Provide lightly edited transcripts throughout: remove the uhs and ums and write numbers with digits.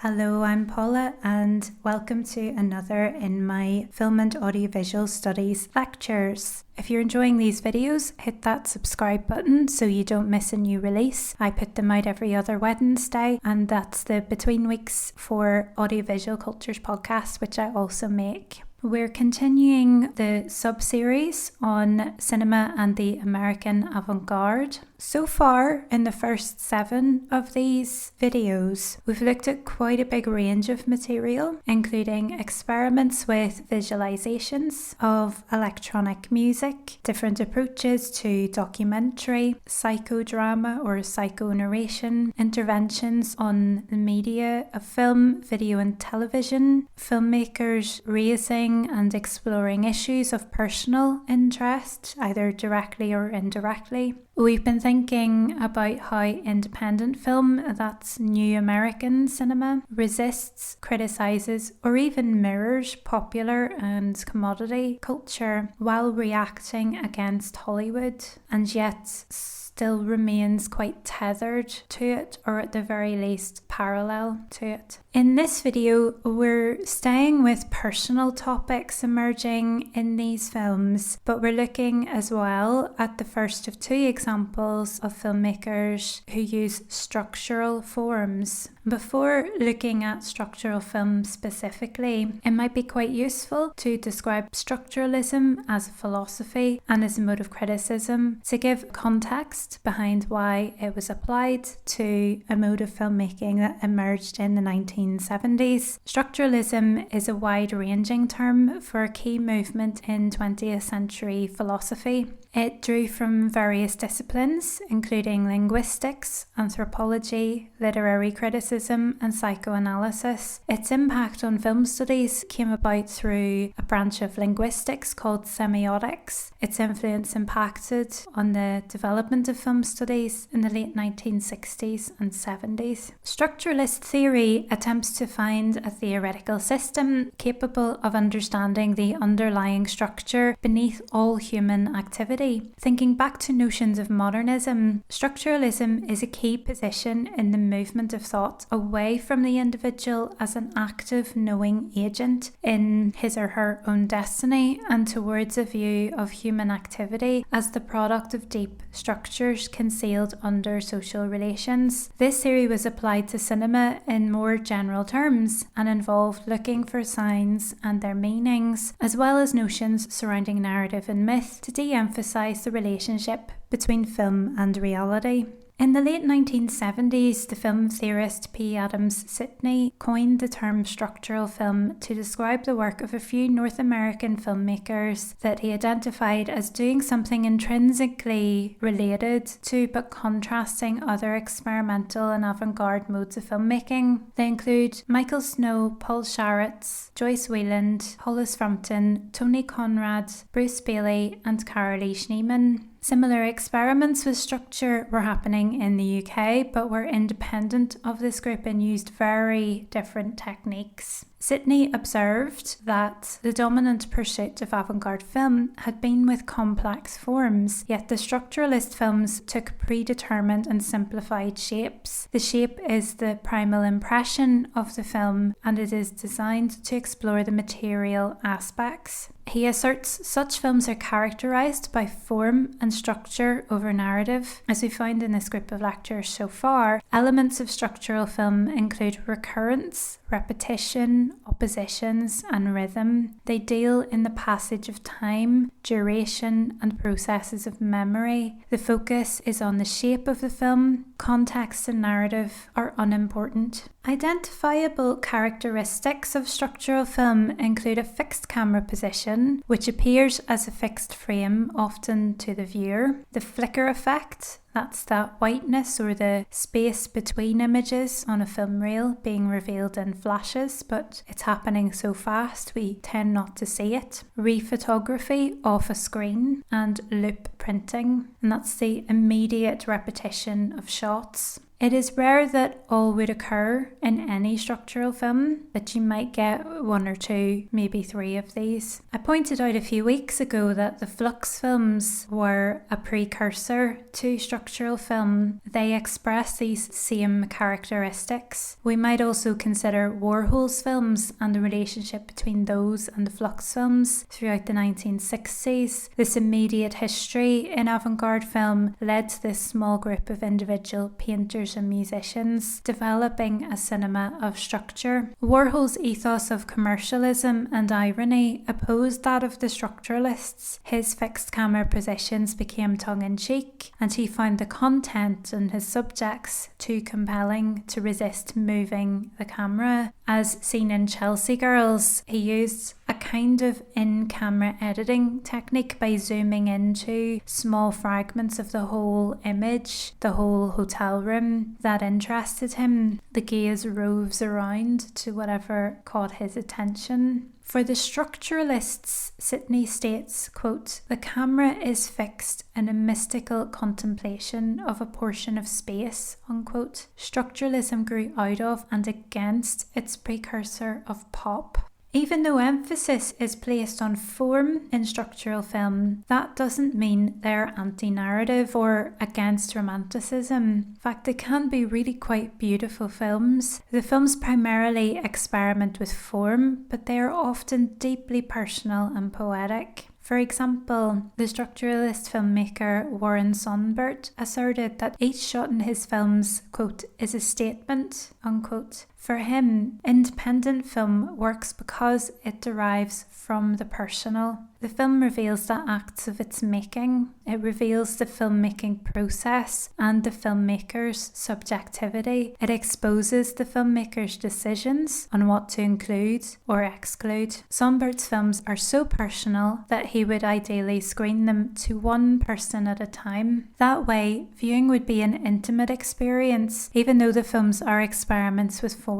Hello, I'm Paula and welcome to another in my Film and Audiovisual Studies lectures. If you're enjoying these videos, hit that subscribe button so you don't miss a new release. I put them out every other Wednesday, and that's the Between Weeks for Audiovisual Cultures podcast, which I also make. We're continuing the sub-series on cinema and the American avant-garde. So far, in the first 7 of these videos, we've looked at quite a big range of material, including experiments with visualizations of electronic music, different approaches to documentary, psychodrama or psychonarration, interventions on the media of film, video and television, filmmakers raising and exploring issues of personal interest, either directly or indirectly. We've been thinking about how independent film, that's new American cinema, resists, criticises, or even mirrors popular and commodity culture while reacting against Hollywood, and yet still remains quite tethered to it, or at the very least parallel to it. In this video, we're staying with personal topics emerging in these films, but we're looking as well at the first of 2 examples of filmmakers who use structural forms. Before looking at structural film specifically, it might be quite useful to describe structuralism as a philosophy and as a mode of criticism to give context behind why it was applied to a mode of filmmaking that emerged in the 1970s. Structuralism is a wide-ranging term for a key movement in 20th century philosophy. It drew from various disciplines, including linguistics, anthropology, literary criticism, and psychoanalysis. Its impact on film studies came about through a branch of linguistics called semiotics. Its influence impacted on the development of film studies in the late 1960s and 70s. Structuralist theory attempts to find a theoretical system capable of understanding the underlying structure beneath all human activity. Thinking back to notions of modernism, structuralism is a key position in the movement of thought away from the individual as an active knowing agent in his or her own destiny and towards a view of human activity as the product of deep structures concealed under social relations. This theory was applied to cinema in more general terms and involved looking for signs and their meanings, as well as notions surrounding narrative and myth to de-emphasize the relationship between film and reality. In the late 1970s, the film theorist P. Adams Sidney coined the term structural film to describe the work of a few North American filmmakers that he identified as doing something intrinsically related to but contrasting other experimental and avant-garde modes of filmmaking. They include Michael Snow, Paul Sharits, Joyce Wieland, Hollis Frampton, Tony Conrad, Bruce Bailey, and Carolee Schneemann. Similar experiments with structure were happening in the UK, but were independent of this group and used very different techniques. Sidney observed that the dominant pursuit of avant-garde film had been with complex forms, yet the structuralist films took predetermined and simplified shapes. The shape is the primal impression of the film, and it is designed to explore the material aspects. He asserts such films are characterised by form and structure over narrative. As we found in this group of lectures so far, elements of structural film include recurrence, repetition, oppositions, and rhythm. They deal in the passage of time, duration, and processes of memory. The focus is on the shape of the film. Context and narrative are unimportant. Identifiable characteristics of structural film include a fixed camera position, which appears as a fixed frame, often to the viewer, the flicker effect, that's that whiteness or the space between images on a film reel being revealed in flashes, but it's happening so fast we tend not to see it. Rephotography off a screen and loop printing, and that's the immediate repetition of shots. It is rare that all would occur in any structural film, but you might get one or two, maybe three of these. I pointed out a few weeks ago that the Flux films were a precursor to structural film. They express these same characteristics. We might also consider Warhol's films and the relationship between those and the Flux films throughout the 1960s. This immediate history in avant-garde film led to this small group of individual painters and musicians developing a cinema of structure. Warhol's ethos of commercialism and irony opposed that of the structuralists. His fixed camera positions became tongue-in-cheek, and he found the content and his subjects too compelling to resist moving the camera. As seen in Chelsea Girls, he used a kind of in-camera editing technique by zooming into small fragments of the whole image, the whole hotel room that interested him. The gaze roves around to whatever caught his attention. For the structuralists, Sidney states, quote, "The camera is fixed in a mystical contemplation of a portion of space," unquote. Structuralism grew out of and against its precursor of pop. Even though emphasis is placed on form in structural film, that doesn't mean they're anti-narrative or against romanticism. In fact, they can be really quite beautiful films. The films primarily experiment with form, but they are often deeply personal and poetic. For example, the structuralist filmmaker Warren Sonbert asserted that each shot in his films, quote, "is a statement," unquote. For him, independent film works because it derives from the personal. The film reveals the acts of its making. It reveals the filmmaking process and the filmmaker's subjectivity. It exposes the filmmaker's decisions on what to include or exclude. Sonbert's films are so personal that he would ideally screen them to one person at a time. That way, viewing would be an intimate experience, even though the films are experiments with form.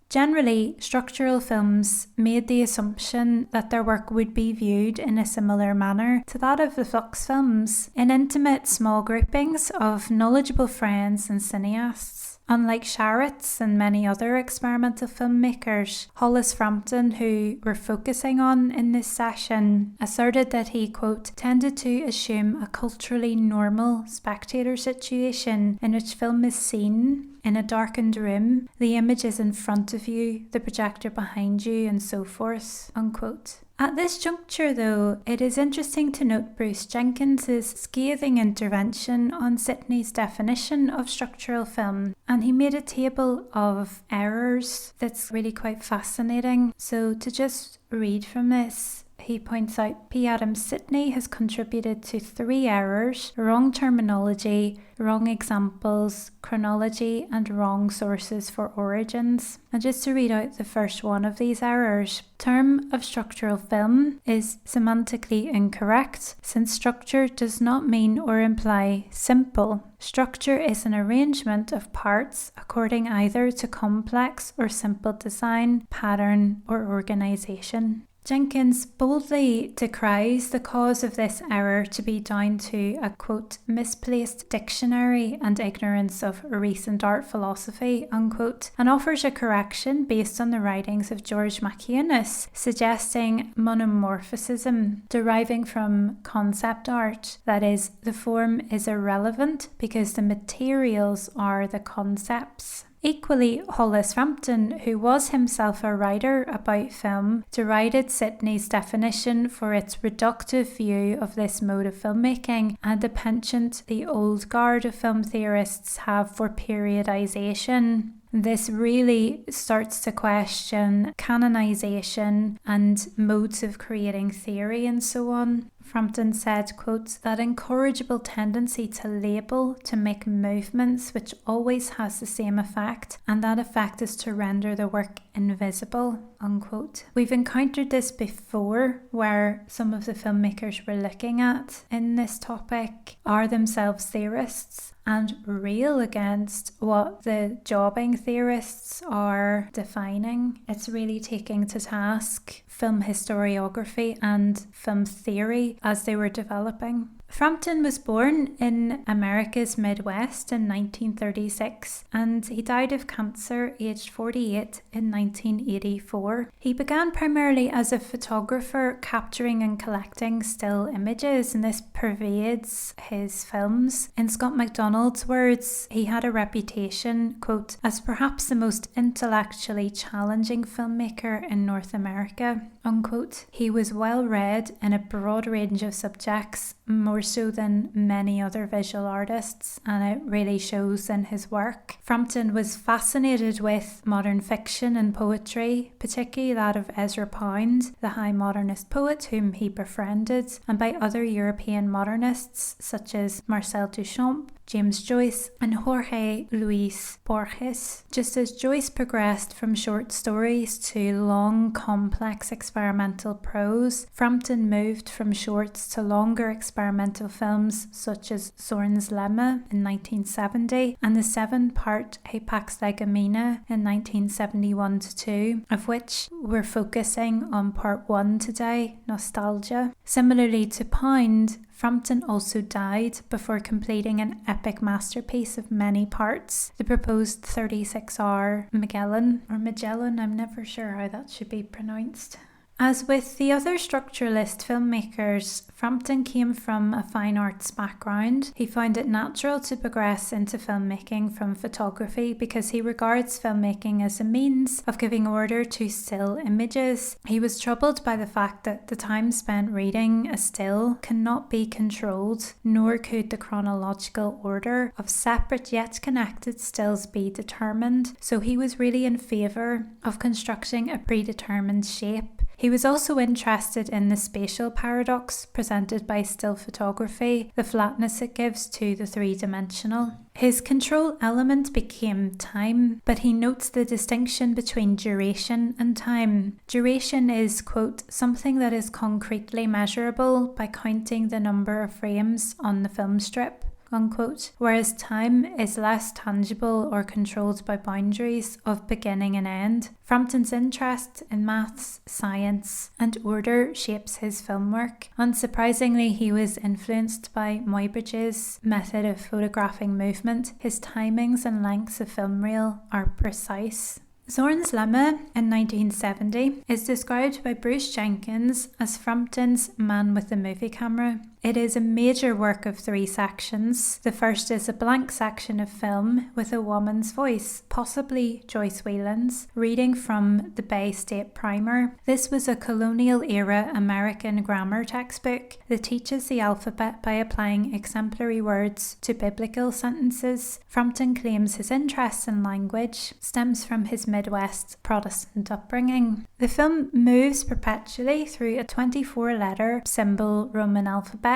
Generally, structural films made the assumption that their work would be viewed in a similar manner to that of the Flux films, in intimate small groupings of knowledgeable friends and cineasts. Unlike Sharratt's and many other experimental filmmakers, Hollis Frampton, who we're focusing on in this session, asserted that he, quote, "tended to assume a culturally normal spectator situation in which film is seen in a darkened room, the image is in front of you, the projector behind you, and so forth," unquote. At this juncture, though, it is interesting to note Bruce Jenkins' scathing intervention on Sidney's definition of structural film, and he made a table of errors that's really quite fascinating. So to just read from this, he points out P. Adam Sidney has contributed to 3 errors: wrong terminology, wrong examples, chronology, and wrong sources for origins. And just to read out the first one of these errors, term of structural film is semantically incorrect, since structure does not mean or imply simple. Structure is an arrangement of parts according either to complex or simple design, pattern, or organization. Jenkins boldly decries the cause of this error to be down to a, quote, "misplaced dictionary and ignorance of recent art philosophy," unquote, and offers a correction based on the writings of George Maciunas, suggesting monomorphism deriving from concept art. That is, the form is irrelevant because the materials are the concepts. Equally, Hollis Frampton, who was himself a writer about film, derided Sidney's definition for its reductive view of this mode of filmmaking and the penchant the old guard of film theorists have for periodization. This really starts to question canonization and modes of creating theory and so on. Frampton said, quote, "that incorrigible tendency to label, to make movements which always has the same effect, and that effect is to render the work invisible," unquote. We've encountered this before, where some of the filmmakers we're looking at in this topic are themselves theorists and rail against what the jobbing theorists are defining. It's really taking to task film historiography and film theory as they were developing. Frampton was born in America's Midwest in 1936 and he died of cancer aged 48 in 1984. He began primarily as a photographer capturing and collecting still images, and this pervades his films. In Scott MacDonald's words, he had a reputation, quote, as perhaps the most intellectually challenging filmmaker in North America, unquote. He was well read in a broad range of subjects, more so than many other visual artists, and it really shows in his work. Frampton was fascinated with modern fiction and poetry, particularly that of Ezra Pound, the high modernist poet whom he befriended, and by other European modernists such as Marcel Duchamp, James Joyce, and Jorge Luis Borges. Just as Joyce progressed from short stories to long, complex experimental prose, Frampton moved from shorts to longer experimental films such as Zorns' Lemma in 1970 and the 7-part Hapax Legomena in 1971-2, of which we're focusing on part 1 today, Nostalgia. Similarly to Pound, Frampton also died before completing an epic masterpiece of many parts, the proposed 36-hour Magellan, I'm never sure how that should be pronounced. As with the other structuralist filmmakers, Frampton came from a fine arts background. He found it natural to progress into filmmaking from photography because he regards filmmaking as a means of giving order to still images. He was troubled by the fact that the time spent reading a still cannot be controlled, nor could the chronological order of separate yet connected stills be determined. So he was really in favour of constructing a predetermined shape. He was also interested in the spatial paradox presented by still photography, the flatness it gives to the three-dimensional. His control element became time, but he notes the distinction between duration and time. Duration is, quote, something that is concretely measurable by counting the number of frames on the film strip, unquote, whereas time is less tangible or controlled by boundaries of beginning and end. Frampton's interest in maths, science, and order shapes his film work. Unsurprisingly, he was influenced by Muybridge's method of photographing movement. His timings and lengths of film reel are precise. Zorns' Lemma in 1970 is described by Bruce Jenkins as Frampton's man with the movie camera. It is a major work of 3 sections. The first is a blank section of film with a woman's voice, possibly Joyce Whelan's, reading from the Bay State Primer. This was a colonial-era American grammar textbook that teaches the alphabet by applying exemplary words to biblical sentences. Frampton claims his interest in language stems from his Midwest Protestant upbringing. The film moves perpetually through a 24-letter symbol Roman alphabet.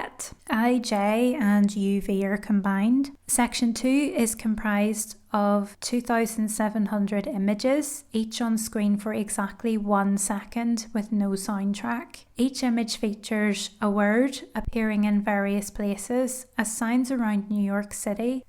I, J, and U, V are combined. Section 2 is comprised of 2,700 images, each on screen for exactly 1 second with no soundtrack. Each image features a word appearing in various places as signs around New York City,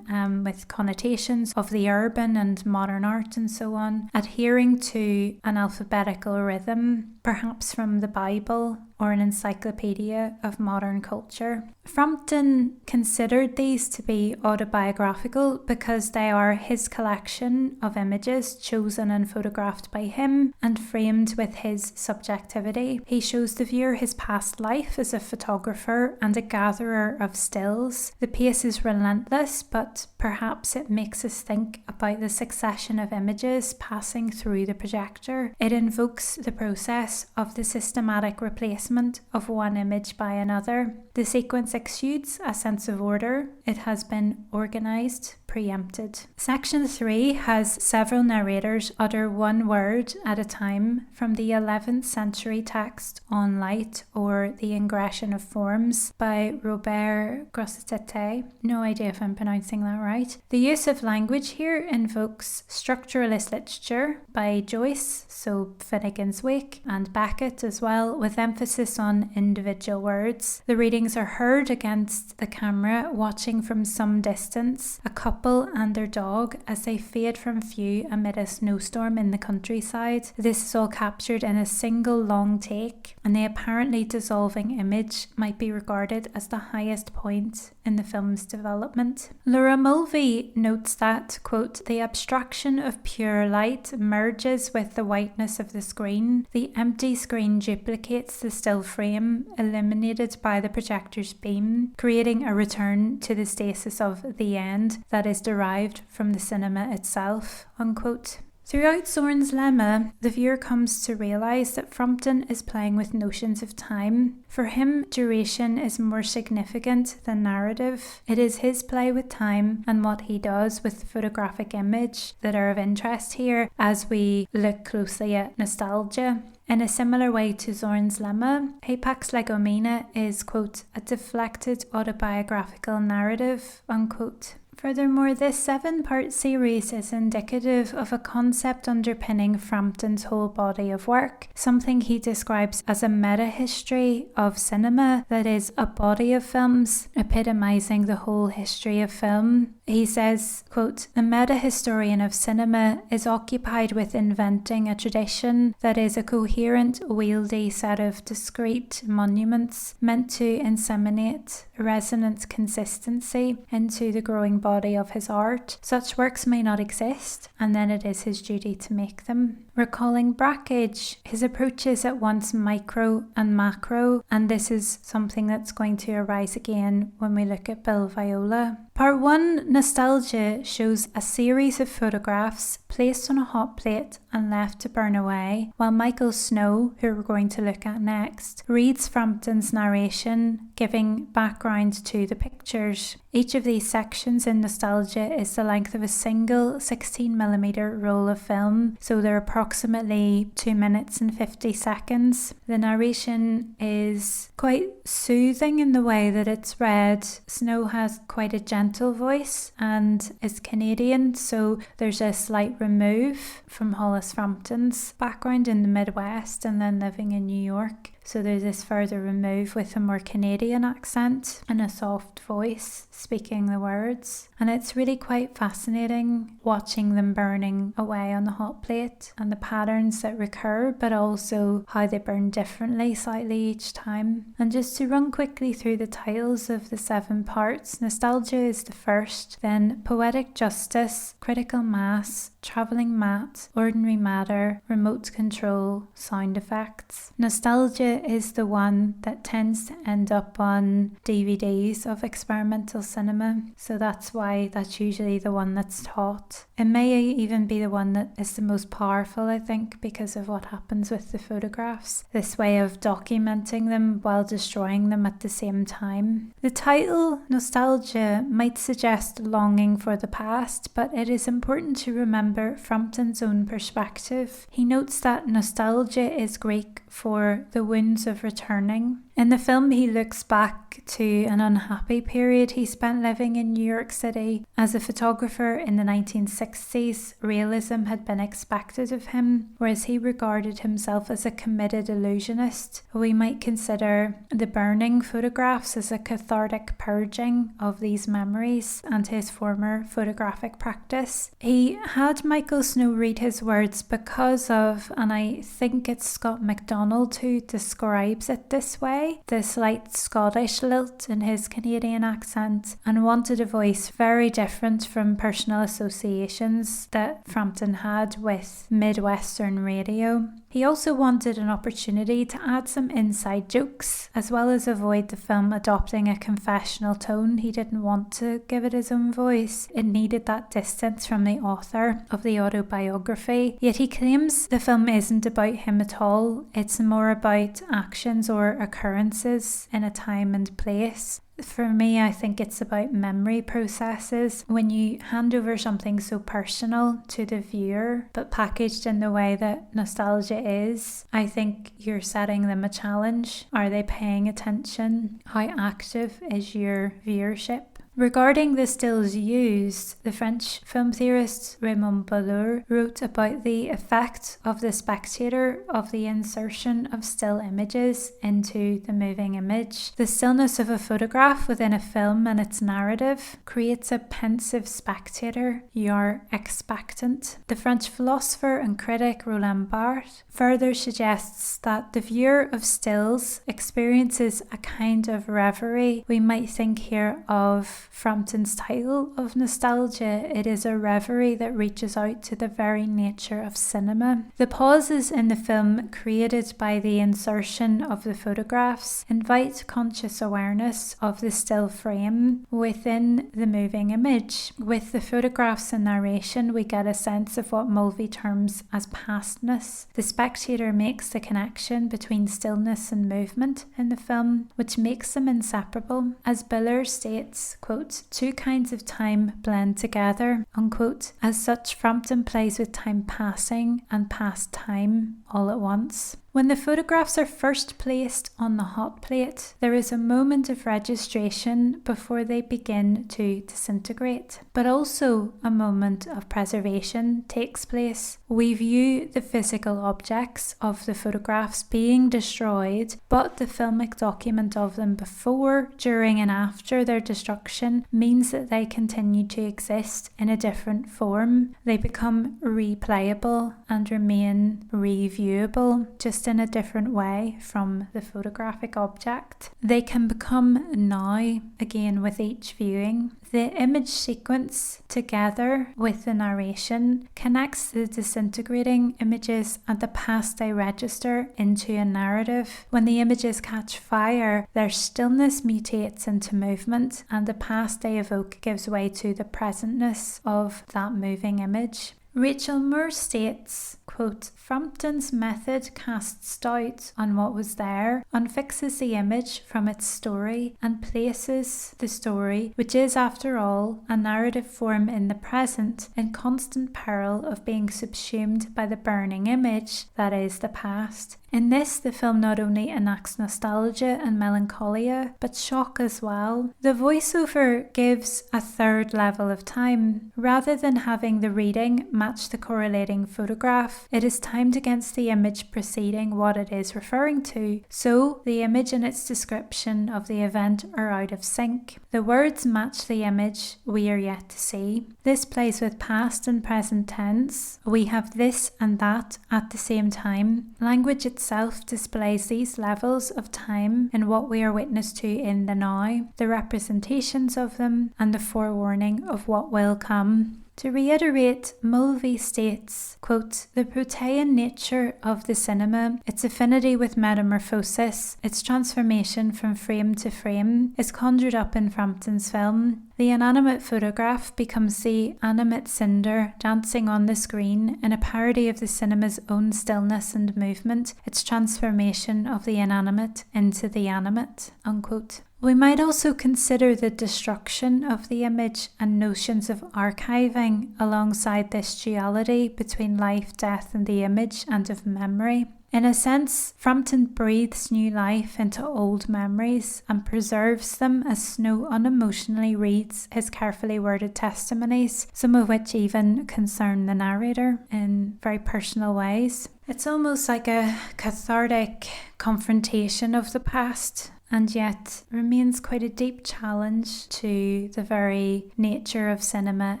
with connotations of the urban and modern art and so on, adhering to an alphabetical rhythm, perhaps from the Bible or an encyclopedia of modern culture. Frampton considered these to be autobiographical because they are his collection of images chosen and photographed by him and framed with his subjectivity. He shows the viewer his past life as a photographer and a gatherer of stills. The pace is relentless, but perhaps it makes us think about the succession of images passing through the projector. It invokes the process of the systematic replacement of one image by another. The sequence exudes a sense of order. It has been organised, preempted. Section 3 has several narrators utter one word at a time from the 11th century text On Light or The Ingression of Forms by Robert Grosseteste. No idea if I'm pronouncing that right. The use of language here invokes structuralist literature by Joyce, so Finnegan's Wake, and Beckett as well, with emphasis on individual words. The readings siblings are heard against the camera watching from some distance, a couple and their dog, as they fade from view amid a snowstorm in the countryside. This is all captured in a single long take, and the apparently dissolving image might be regarded as the highest point in the film's development. Laura Mulvey notes that, quote, the abstraction of pure light merges with the whiteness of the screen. The empty screen duplicates the still frame illuminated by the projector's beam, creating a return to the stasis of the end that is derived from the cinema itself, unquote. Throughout Zorns' Lemma, the viewer comes to realise that Frampton is playing with notions of time. For him, duration is more significant than narrative. It is his play with time and what he does with the photographic image that are of interest here as we look closely at nostalgia. In a similar way to Zorns' Lemma, Hapax Legomena is, quote, a deflected autobiographical narrative, unquote. Furthermore, this 7-part series is indicative of a concept underpinning Frampton's whole body of work, something he describes as a meta-history of cinema, that is, a body of films epitomising the whole history of film. He says, quote, the meta-historian of cinema is occupied with inventing a tradition that is a coherent, wieldy set of discrete monuments meant to inseminate resonant consistency into the growing body of his art. Such works may not exist, and then it is his duty to make them. Recalling Brakhage, his approach is at once micro and macro, and this is something that's going to arise again when we look at Bill Viola. Part 1, Nostalgia, shows a series of photographs placed on a hot plate and left to burn away, while Michael Snow, who we're going to look at next, reads Frampton's narration, giving background to the pictures. Each of these sections in Nostalgia is the length of a single 16mm roll of film, so they're approximately 2 minutes and 50 seconds. The narration is quite soothing in the way that it's read. Snow has quite a gentle voice and is Canadian, so there's a slight remove from Hollis Frampton's background in the Midwest and then living in New York. So there's this further remove with a more Canadian accent and a soft voice speaking the words. And it's really quite fascinating watching them burning away on the hot plate and the patterns that recur, but also how they burn differently slightly each time. And just to run quickly through the titles of the 7 parts, Nostalgia is the first, then Poetic Justice, Critical Mass, Travelling Mat, Ordinary Matter, Remote Control, Sound Effects. Nostalgia is the one that tends to end up on DVDs of experimental cinema, so that's why that's usually the one that's taught. It may even be the one that is the most powerful, I think, because of what happens with the photographs. This way of documenting them while destroying them at the same time. The title, Nostalgia, might suggest longing for the past, but it is important to remember Frampton's own perspective. He notes that nostalgia is Greek for the wounds of returning. In the film, he looks back to an unhappy period he spent living in New York City. As a photographer in the 1960s, realism had been expected of him, whereas he regarded himself as a committed illusionist. We might consider the burning photographs as a cathartic purging of these memories and his former photographic practice. He had Michael Snow read his words because of, and I think it's Scott MacDonald who describes it this way, the slight Scottish lilt in his Canadian accent, and wanted a voice very different from personal associations that Frampton had with Midwestern radio. He also wanted an opportunity to add some inside jokes, as well as avoid the film adopting a confessional tone. He didn't want to give it his own voice. It needed that distance from the author of the autobiography. Yet he claims the film isn't about him at all. It's more about actions or occurrences in a time and place. For me, I think it's about memory processes. When you hand over something so personal to the viewer, but packaged in the way that nostalgia is, I think you're setting them a challenge. Are they paying attention? How active is your viewership? Regarding the stills used, the French film theorist Raymond Balleur wrote about the effect of the spectator of the insertion of still images into the moving image. The stillness of a photograph within a film and its narrative creates a pensive spectator. You are expectant. The French philosopher and critic Roland Barthes further suggests that the viewer of stills experiences a kind of reverie. We might think here of Frampton's title of nostalgia. It is a reverie that reaches out to the very nature of cinema. The pauses in the film created by the insertion of the photographs invite conscious awareness of the still frame within the moving image. With the photographs and narration, we get a sense of what Mulvey terms as pastness. The spectator makes the connection between stillness and movement in the film, which makes them inseparable. As Balleur states, quote, two kinds of time blend together, unquote. As such, Frampton plays with time passing and past time all at once. When the photographs are first placed on the hot plate, there is a moment of registration before they begin to disintegrate, but also a moment of preservation takes place. We view the physical objects of the photographs being destroyed, but the filmic document of them before, during and after their destruction means that they continue to exist in a different form. They become replayable and remain reviewable, just in a different way from the photographic object. They can become now, again with each viewing. The image sequence, together with the narration, connects the disintegrating images and the past they register into a narrative. When the images catch fire, their stillness mutates into movement, and the past they evoke gives way to the presentness of that moving image. Rachel Moore states, quote, Frampton's method casts doubt on what was there, unfixes the image from its story, and places the story, which is after all a narrative form in the present, in constant peril of being subsumed by the burning image that is the past. In this, the film not only enacts nostalgia and melancholia, but shock as well. The voiceover gives a third level of time. Rather than having the reading match the correlating photograph, it is timed against the image preceding what it is referring to, so the image and its description of the event are out of sync. The words match the image we are yet to see. This plays with past and present tense. We have this and that at the same time. Language itself displays these levels of time in what we are witness to in the now, the representations of them, and the forewarning of what will come. To reiterate, Mulvey states, quote, the protean nature of the cinema, its affinity with metamorphosis, its transformation from frame to frame, is conjured up in Frampton's film. The inanimate photograph becomes the animate cinder dancing on the screen in a parody of the cinema's own stillness and movement, its transformation of the inanimate into the animate, unquote. We might also consider the destruction of the image and notions of archiving alongside this duality between life, death, and the image, and of memory. In a sense, Frampton breathes new life into old memories and preserves them as Snow unemotionally reads his carefully worded testimonies, some of which even concern the narrator in very personal ways. It's almost like a cathartic confrontation of the past, and yet remains quite a deep challenge to the very nature of cinema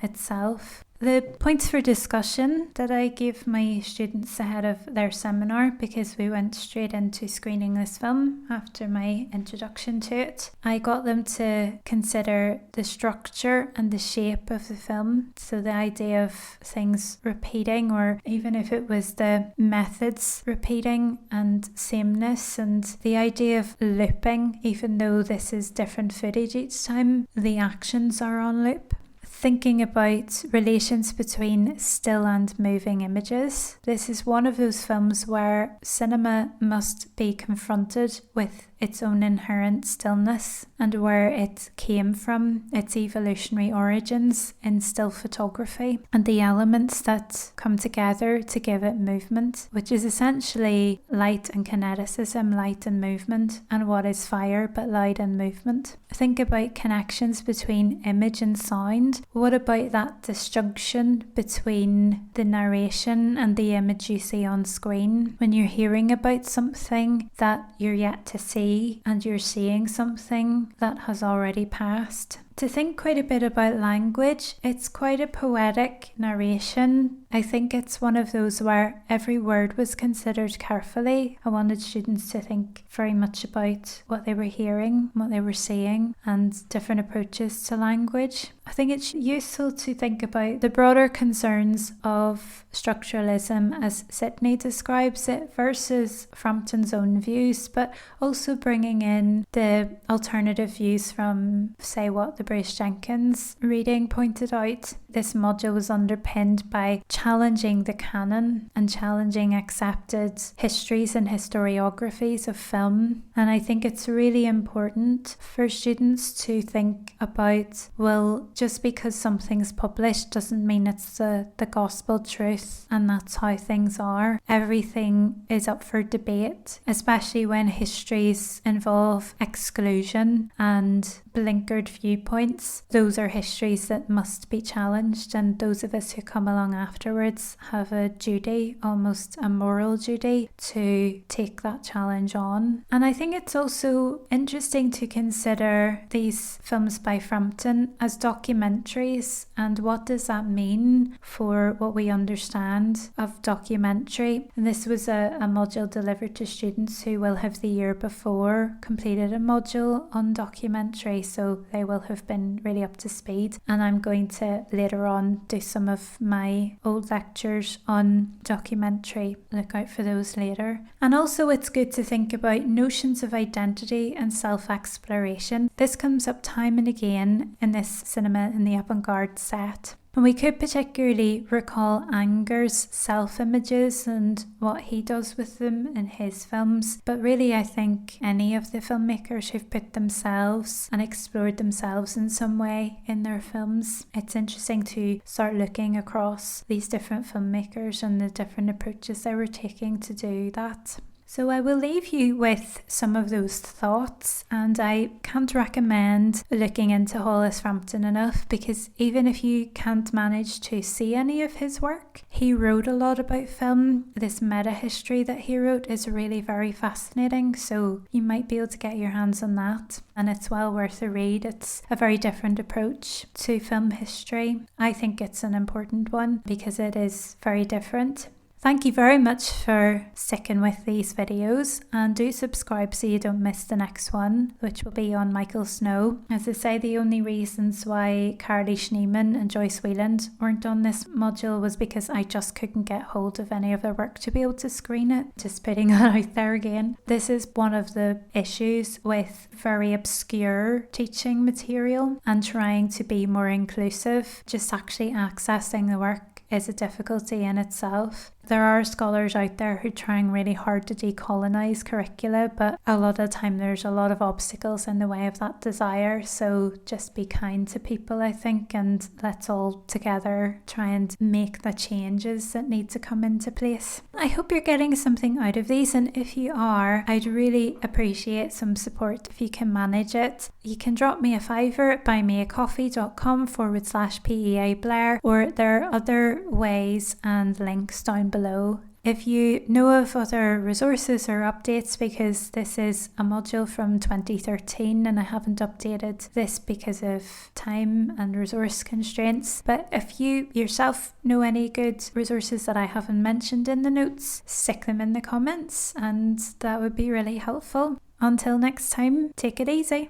itself. The points for discussion that I gave my students ahead of their seminar, because we went straight into screening this film after my introduction to it, I got them to consider the structure and the shape of the film. So the idea of things repeating, or even if it was the methods repeating and sameness, and the idea of looping, even though this is different footage each time, the actions are on loop. Thinking about relations between still and moving images. This is one of those films where cinema must be confronted with its own inherent stillness and where it came from, its evolutionary origins in still photography, and the elements that come together to give it movement, which is essentially light and kineticism, light and movement, and what is fire but light and movement. Think about connections between image and sound. What about that disjunction between the narration and the image you see on screen? When you're hearing about something that you're yet to see and you're seeing something that has already passed. To think quite a bit about language, it's quite a poetic narration. I think it's one of those where every word was considered carefully. I wanted students to think very much about what they were hearing, what they were seeing, and different approaches to language. I think it's useful to think about the broader concerns of structuralism as Sidney describes it versus Frampton's own views, but also bringing in the alternative views from, say, what the Bruce Jenkins reading pointed out. This module was underpinned by challenging the canon and challenging accepted histories and historiographies of film. And I think it's really important for students to think about, well, just because something's published doesn't mean it's the gospel truth and that's how things are. Everything is up for debate, especially when histories involve exclusion and blinkered viewpoints. Those are histories that must be challenged, and those of us who come along afterwards have a duty, almost a moral duty, to take that challenge on. And I think it's also interesting to consider these films by Frampton as documentaries, and what does that mean for what we understand of documentary. And this was a module delivered to students who will have the year before completed a module on documentary, so they will have been really up to speed. And I'm going to later on do some of my old lectures on documentary. Look out for those later. And also it's good to think about notions of identity and self-exploration. This comes up time and again in this cinema in the Avant-garde set. And we could particularly recall Anger's self-images and what he does with them in his films. But really, I think any of the filmmakers who've put themselves and explored themselves in some way in their films, it's interesting to start looking across these different filmmakers and the different approaches they were taking to do that. So I will leave you with some of those thoughts, and I can't recommend looking into Hollis Frampton enough, because even if you can't manage to see any of his work, he wrote a lot about film. This meta history that he wrote is really very fascinating, so you might be able to get your hands on that, and it's well worth a read. It's a very different approach to film history. I think it's an important one because it is very different. Thank you very much for sticking with these videos, and do subscribe so you don't miss the next one, which will be on Michael Snow. As I say, the only reasons why Carly Schneeman and Joyce Wheeland weren't on this module was because I just couldn't get hold of any of their work to be able to screen it. Just putting that out there again. This is one of the issues with very obscure teaching material and trying to be more inclusive. Just actually accessing the work is a difficulty in itself. There are scholars out there who are trying really hard to decolonize curricula, but a lot of the time there's a lot of obstacles in the way of that desire. So just be kind to people, I think, and let's all together try and make the changes that need to come into place. I hope you're getting something out of these, and if you are, I'd really appreciate some support if you can manage it. You can drop me a fiver at buymeacoffee.com/PEA Blair, or there are other ways and links down below. If you know of other resources or updates, because this is a module from 2013 and I haven't updated this because of time and resource constraints, but if you yourself know any good resources that I haven't mentioned in the notes, stick them in the comments and that would be really helpful. Until next time, take it easy.